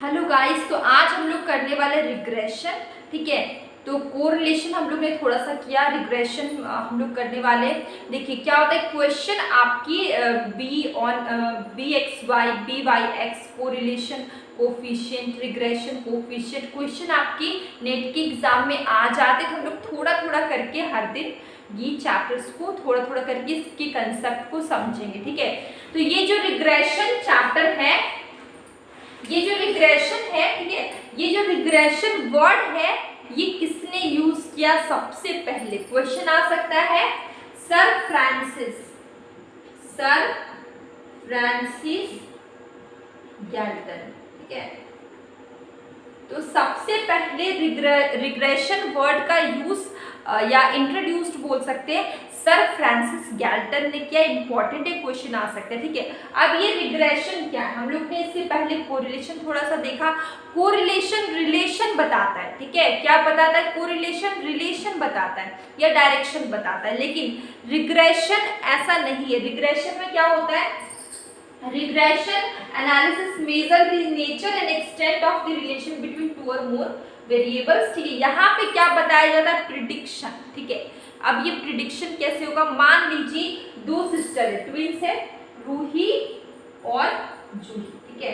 Hello guys, तो आज हम लोग करने वाले रिग्रेशन। ठीक है, तो कोरिलेशन हम लोग ने थोड़ा सा किया, रिग्रेशन हम लोग करने वाले। देखिए क्या होता है, क्वेश्चन आपकी b x y b y x correlation coefficient regression coefficient question आपकी नेट के एग्जाम में आ जाते, तो हम लोग थोड़ा थोड़ा करके हर दिन ये चैप्टर्स को थोड़ा थोड़ा करके इसके कंसेप्ट को समझेंगे। ठीक है, तो ये जो रिग्रेशन चैप्टर है, ये जो रिग्रेशन है, ठीक है, ये जो रिग्रेशन वर्ड है ये किसने यूज किया सबसे पहले? क्वेश्चन आ सकता है सर फ्रांसिस गैल्टन। ठीक है, तो सबसे पहले रिग्रेशन वर्ड का यूज या इंट्रोड्यूस्ड बोल सकते हैं सर फ्रांसिस गैल्टन ने किया। इंपॉर्टेंट एक क्वेश्चन आ सकता है। ठीक है, अब ये रिग्रेशन क्या है, हम लोग ने इससे पहले कोरिलेशन थोड़ा सा देखा। कोरिलेशन रिलेशन बताता है। ठीक है, क्या बताता है? कोरिलेशन रिलेशन बताता है या डायरेक्शन बताता है, लेकिन रिग्रेशन ऐसा नहीं है। रिग्रेशन में क्या होता है? Regression analysis measure the nature and extent of the relation between two or more variables। ठीक है, यहाँ पे क्या बताया जाता है? प्रिडिक्शन। ठीक है, अब ये प्रिडिक्शन कैसे होगा? मान लीजिए दो सिस्टर है, ट्विंस है, रूही और जूही। ठीक है,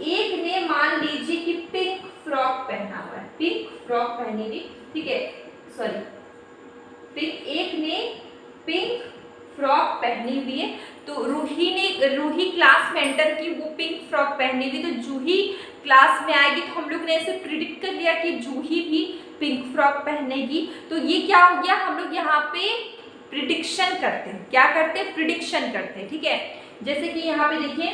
एक ने मान लीजिए कि पिंक फ्रॉक पहना हुआ है, पिंक फ्रॉक पहनी हुई। ठीक है, सॉरी, एक ने पिंक फ्रॉक पहनी हुई है, तो रूही क्लास में एंटर की, वो पिंक फ्रॉक पहनी हुई, तो जूही क्लास में आएगी। तो हम लोग ने ऐसे प्रिडिक्ट कर लिया कि जूही भी पिंक फ्रॉक पहनेगी। तो ये क्या हो गया? हम लोग यहाँ पे प्रिडिक्शन करते हैं। क्या करते हैं? प्रिडिक्शन करते हैं। ठीक है, जैसे कि यहाँ पे देखिए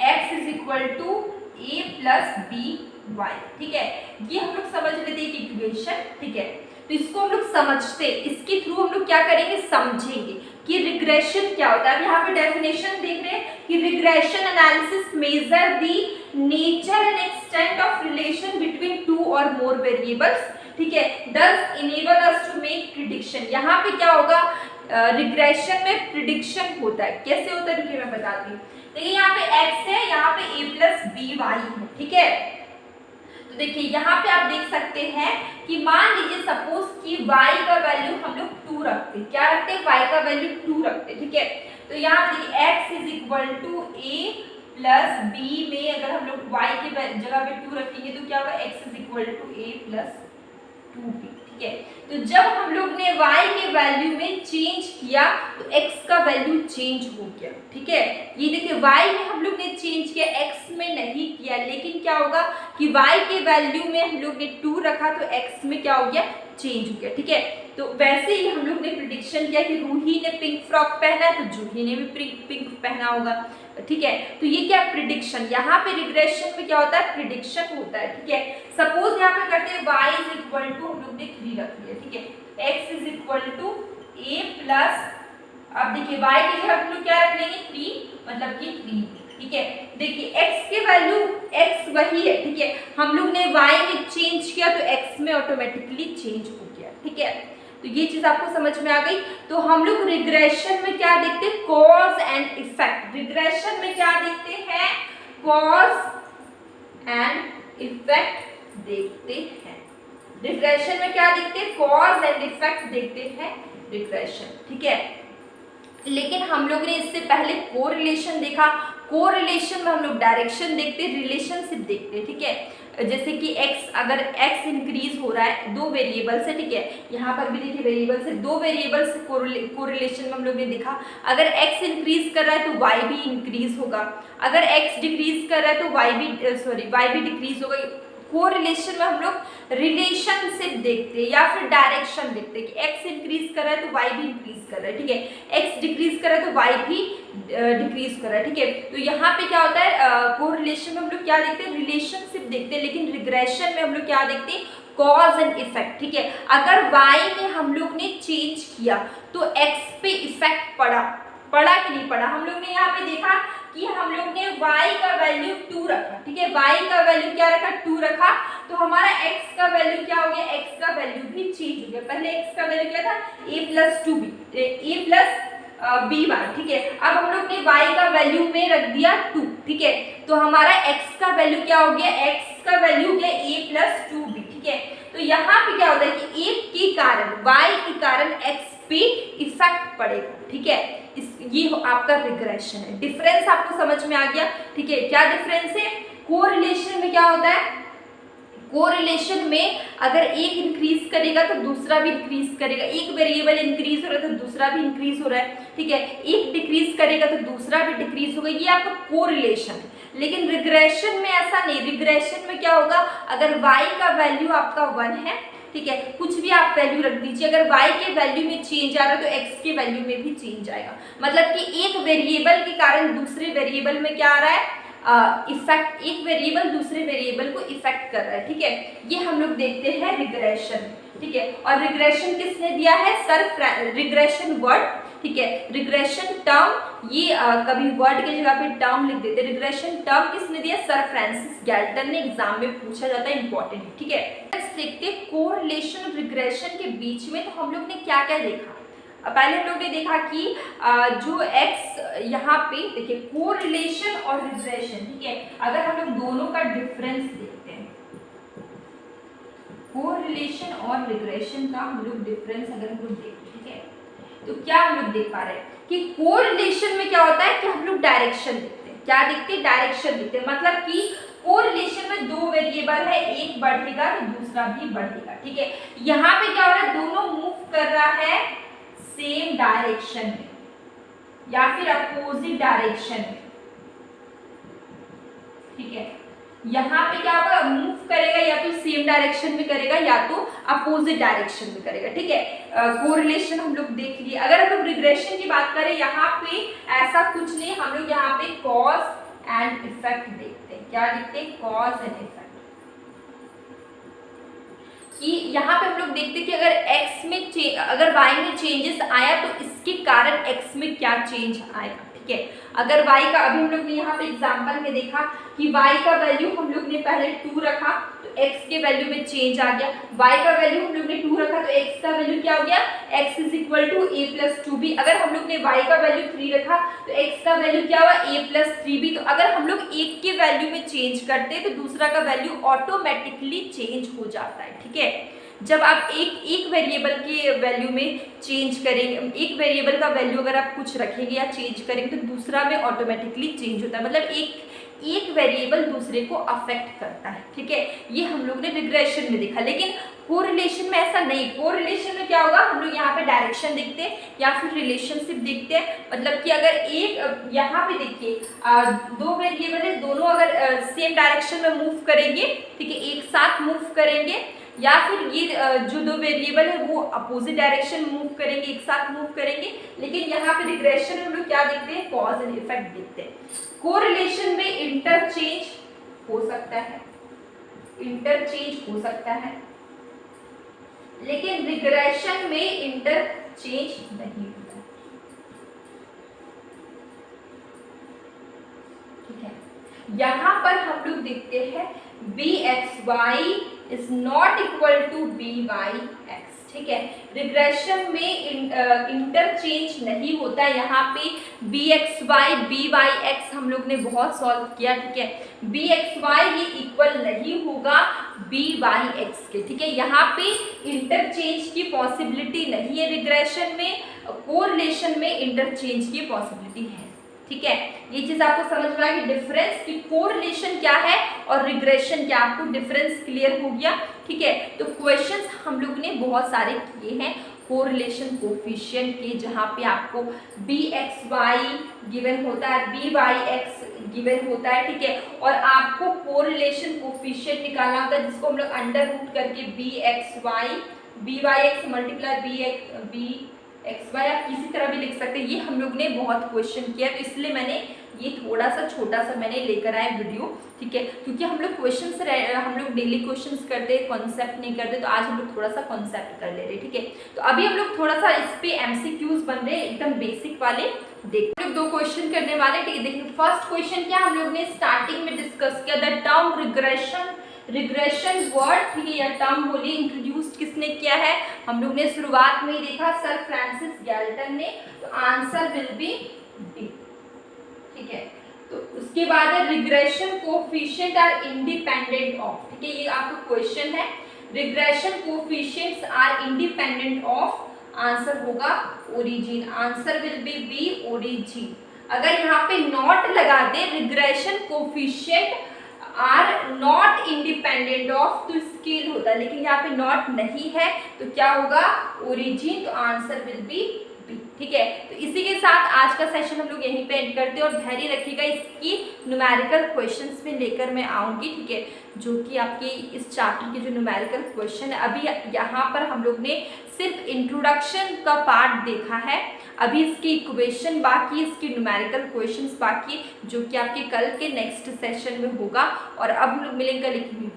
x is equal to a plus b y. ठीक है, ये हम लोग समझ लेते हैं इक्वेशन। ठीक है, तो इसको हम लोग समझते, इसके थ्रू हम लोग क्या करेंगे? समझेंगे कि रिग्रेशन क्या होता है। अब यहाँ पे डेफिनेशन देख रहे हैं कि regression analysis measure the nature and extent of relation between two और मोर वेरिएबल्स। ठीक है, this enable us to make prediction. यहाँ पे क्या होगा? रिग्रेशन में प्रिडिक्शन होता है। कैसे होता है देखिए मैं बताती हूँ। देखिए यहाँ पे x है, यहाँ पे a प्लस बी वाई है। ठीक है, तो देखिए यहाँ पे आप देख सकते हैं कि मान लीजिए सपोज कि y का वैल्यू हम लोग 2 रखते हैं। क्या रखते हैं? y का वैल्यू 2 रखते हैं। ठीक है, तो यहाँ पे देखिए x is equal to a plus b में अगर हम लोग y की जगह पे 2 रखेंगे तो क्या होगा? x is equal to a plus 2b। ठीक है, तो जब हम लोग ने y के वैल्यू में चेंज किया तो x का वैल्यू चेंज हो गया। ठीक है, ये देखिए y में हम लोग ने चेंज किया, x में नहीं किया, लेकिन क्या होगा कि y के वैल्यू में हम लोग ने 2 रखा तो x में क्या हो गया? चेंज हो गया। ठीक है, तो वैसे ही हम लोग ने प्रिडिक्शन किया कि रूही ने पिंक फ्रॉक पहना है तो जूही ने भी पिंक पहना होगा। ठीक है, तो ये क्या प्रिडिक्शन? यहाँ पे रिग्रेशन में क्या होता है? प्रिडिक्शन होता है। ठीक है, सपोज यहाँ पे करते हैं y इज इक्वल टू, हम लोग ने 3 रख लिया। ठीक है, x is equal to a plus, अब देखिए y की जगह हम लोग क्या रख लेंगे? 3, मतलब कि 3। ठीक है, देखिए x के वैल्यू x वही है। ठीक है, हम लोग ने y में चेंज किया तो x में ऑटोमेटिकली चेंज हो गया। ठीक है, तो ये चीज आपको समझ में आ गई। तो हम लोग रिग्रेशन में क्या देखते हैं? Cause and effect. रिग्रेशन में क्या देखते हैं? कॉज एंड इफेक्ट देखते हैं। रिग्रेशन में क्या देखते हैं? कॉज एंड इफेक्ट देखते हैं रिग्रेशन। ठीक है, लेकिन हम लोग ने इससे पहले कोरिलेशन देखा। कोरिलेशन में हम लोग डायरेक्शन देखते, रिलेशनशिप देखते। ठीक है, जैसे कि x, अगर x इंक्रीज हो रहा है, दो वेरिएबल से, ठीक है, यहाँ पर भी देखिए वेरिएबल से, दो वेरिएबल से कोरिलेशन में हम लोग ने देखा, अगर x इंक्रीज कर रहा है तो y भी इंक्रीज होगा, अगर x डिक्रीज कर रहा है तो y भी डिक्रीज होगा। कोरिलेशन में हम लोग रिलेशनशिप देखते हैं या फिर डायरेक्शन देखते हैं कि x इंक्रीज कर रहा है तो y भी इंक्रीज कर रहा है। ठीक है, x डिक्रीज कर रहा है तो y भी डिक्रीज कर रहा है। ठीक है, तो यहाँ पे क्या होता है? कोरिलेशन में हम लोग क्या देखते हैं? रिलेशनशिप देखते हैं, लेकिन रिग्रेशन में हम लोग क्या देखते हैं? Cause and effect. ठीक है, अगर y में हम लोग ने चेंज किया तो x पे इफेक्ट पड़ा कि नहीं पड़ा? हम लोग ने यहाँ पे देखा कि हम लोग ने y का वैल्यू 2 रखा। ठीक है, y का वैल्यू क्या रखा? 2 रखा, तो हमारा x का वैल्यू क्या हो गया? x का वैल्यू भी चेंज हो गया। पहले x का वैल्यू क्या था? a plus 2b, a plus b1। ठीक है, अब हम लोग ने y का वैल्यू में रख दिया 2। ठीक है। तो हमारा x का वैल्यू क्या हो गया, x का वैल्यू हो गया a प्लस 2b, ठीक है। तो यहाँ पे क्या होता है कि एक के कारण y के कारण x पे इफेक्ट पड़ेगा, ठीक है। ये आपका रिग्रेशन है। डिफरेंस आपको समझ में आ गया, ठीक है। क्या डिफरेंस है, कोरिलेशन में क्या होता है, कोरिलेशन में अगर एक इंक्रीज करेगा तो दूसरा भी इंक्रीज करेगा, एक वेरिएबल इंक्रीज हो रहा है तो दूसरा भी इंक्रीज हो रहा है, ठीक है। एक डिक्रीज करेगा तो दूसरा भी डिक्रीज होगा, ये आपका कोरिलेशन है। लेकिन रिग्रेशन में ऐसा नहीं, रिग्रेशन में क्या होगा, अगर y का वैल्यू आपका 1 है, ठीक है, कुछ भी आप वैल्यू रख दीजिए, अगर y के वैल्यू में चेंज आ रहा है तो x के वैल्यू में भी चेंज आएगा। मतलब कि एक वेरिएबल के कारण दूसरे वेरिएबल में क्या आ रहा है, इफेक्ट, एक वेरिएबल दूसरे वेरिएबल को इफेक्ट कर रहा है, ठीक है। ये हम लोग देखते हैं रिग्रेशन, ठीक है। और रिग्रेशन किसने दिया है, सर रिग्रेशन वर्ड, ठीक है। रिग्रेशन टर्म, ये कभी वर्ड की जगह पे टर्म लिख देते, रिग्रेशन टर्म किसने दिया, सर फ्रांसिस गैल्टन ने, एग्जाम में पूछा जाता है, इंपॉर्टेंट, ठीक है। देखते हैं कोरिलेशन और रिग्रेशन के बीच में तो हम लोग ने क्या क्या देखा। पहले हम लोग ने देखा कि जो x यहाँ पे देखिए कोरिलेशन और रिग्रेशन, ठीक है। अगर हम लोग दोनों का डिफरेंस देखते हैं, कोरिलेशन और रिग्रेशन का हम लोग डिफरेंस अगर हम लोग देखते हैं, ठीक है, तो क्या हम लोग देख पा रहे हैं कि कोरिलेशन में क्या होता है कि हम लोग डायरेक्शन देखते हैं, क्या देखते हैं, डायरेक्शन देखते हैं। मतलब कि कोरिलेशन में दो वेरिएबल है, एक बढ़ेगा तो दूसरा भी बढ़ेगा, ठीक है। यहाँ पे क्या हो रहा है, दोनों मूव कर रहा है सेम डायरेक्शन में या फिर अपोजिट डायरेक्शन में, ठीक है। यहाँ पे क्या होगा, मूव करेगा या तो सेम डायरेक्शन में करेगा या तो अपोजिट डायरेक्शन में करेगा, ठीक है। कोरिलेशन हम लोग देख लिए। अगर हम लोग रिग्रेशन की बात करें, यहाँ पे ऐसा कुछ नहीं, हम लोग यहाँ पे कॉज एंड इफेक्ट देखते हैं। क्या देखते हैं, कॉज एंड इफेक्ट, कि यहाँ पे हम लोग देखते हैं कि अगर x में अगर y में चेंजेस आया तो इसके कारण x में क्या चेंज आएगा, ठीक है। अगर y का, अभी हम लोग ने यहाँ पे एग्जांपल में देखा कि y का वैल्यू हम लोग ने पहले 2 रखा तो x के वैल्यू में चेंज आ गया, y का वैल्यू हम लोग ने 2 रखा तो x का वैल्यू क्या हो गया, x is equal to a plus 2b। अगर हम लोग ने y का वैल्यू 3 रखा तो x का वैल्यू क्या हुआ, a प्लस 3b। तो अगर हम लोग एक के वैल्यू में चेंज करते हैं तो दूसरा का वैल्यू ऑटोमेटिकली चेंज हो जाता है, ठीक है। जब आप एक वेरिएबल के वैल्यू में चेंज करेंगे, एक वेरिएबल का वैल्यू अगर आप कुछ रखेंगे या चेंज करेंगे तो दूसरा में ऑटोमेटिकली चेंज होता है। मतलब एक वेरिएबल दूसरे को अफेक्ट करता है, ठीक है। ये हम लोग ने रिग्रेशन में देखा। लेकिन कोरिलेशन में ऐसा नहीं। कोरिलेशन में क्या होगा, हम लोग यहाँ पे डायरेक्शन देखते हैं या फिर रिलेशनशिप देखते हैं। मतलब कि अगर एक यहाँ पे देखिए दो वेरिएबल है, दोनों अगर सेम डायरेक्शन में मूव करेंगे, ठीक है, एक साथ मूव करेंगे, या फिर ये जो दो वेरिएबल है वो अपोजिट डायरेक्शन मूव करेंगे, एक साथ मूव करेंगे। लेकिन यहाँ पे रिग्रेशन हम लोग क्या देखते हैं, कॉज एंड इफेक्ट देखते हैं। कोरिलेशन में इंटरचेंज हो सकता है, इंटरचेंज हो सकता है, लेकिन रिग्रेशन में इंटरचेंज नहीं होता, ठीक है। यहाँ पर हम लोग देखते हैं bxy is not equal to byx, ठीक है। रिग्रेशन में इंटरचेंज नहीं होता है। यहाँ पे bxy byx हम लोग ने बहुत सॉल्व किया, ठीक है। bxy ये इक्वल नहीं होगा byx के, ठीक है। यहाँ पे इंटरचेंज की पॉसिबिलिटी नहीं है रिग्रेशन में, कोरिलेशन में इंटरचेंज की पॉसिबिलिटी है, ठीक है। ये चीज आपको समझ में आएगी, डिफरेंस कि कोरिलेशन क्या है और रिग्रेशन क्या, आपको डिफरेंस क्लियर हो गया, ठीक है। तो क्वेश्चंस हम लोग ने बहुत सारे किए हैं कोरिलेशन कोफिशिएंट के, जहाँ पे आपको bxy गिवन होता है, byx गिवन होता है, ठीक है। और आपको कोरिलेशन कोफिशिएंट निकालना होता है, जिसको हम लोग अंडर रूट करके byx मल्टीप्लाई bxy आप किसी तरह भी लिख सकते हैं। ये हम लोग ने बहुत क्वेश्चन किया, तो इसलिए मैंने ये थोड़ा सा छोटा सा मैंने लेकर आया वीडियो, ठीक है। क्योंकि हम लोग क्वेश्चन से हम लोग डेली क्वेश्चंस करते हैं, कॉन्सेप्ट नहीं करते, तो आज हम लोग थोड़ा सा कॉन्सेप्ट कर ले रहे हैं, ठीक है। तो अभी हम लोग थोड़ा सा इस पे एमसीक्यूज बन रहे हैं, एकदम बेसिक वाले। देखो हम लोग 2 क्वेश्चन करने वाले, ठीक है। देखिए फर्स्ट क्वेश्चन क्या हम लोग ने स्टार्टिंग में डिस्कस किया, द टर्म रिग्रेशन वर्ड, ठीक है, या टर्म बोलिए इंट्रोड्यूस किसने किया है, हम लोग ने शुरुआत में ही देखा सर फ्रांसिस गैल्टन ने। तो आंसर विल बी डी, ठीक है। तो उसके उसके बाद है regression coefficient are independent of, ठीक है, ये आपका क्वेश्चन है, regression coefficients are independent of, answer होगा origin, answer will be origin. अगर यहाँ पे नॉट लगा दे, regression coefficient are not independent of, तो स्केल होता है, लेकिन यहाँ पे नॉट नहीं है तो क्या होगा ओरिजिन, तो आंसर विल बी बी, ठीक है। तो इसी के साथ आज का सेशन हम लोग यहीं पे एंड करते हैं, और धैर्य रखिएगा, इसकी न्यूमेरिकल क्वेश्चंस में लेकर मैं आऊँगी, ठीक है, जो कि आपके इस चैप्टर के जो न्यूमेरिकल क्वेश्चन है, अभी यहाँ पर हम लोग ने सिर्फ इंट्रोडक्शन का पार्ट देखा है, अभी इसकी इक्वेशन बाकी, इसकी न्यूमेरिकल क्वेश्चंस बाकी, जो कि आपके कल के नेक्स्ट सेशन में होगा। और अब हम लोग मिलेंगे लेकिन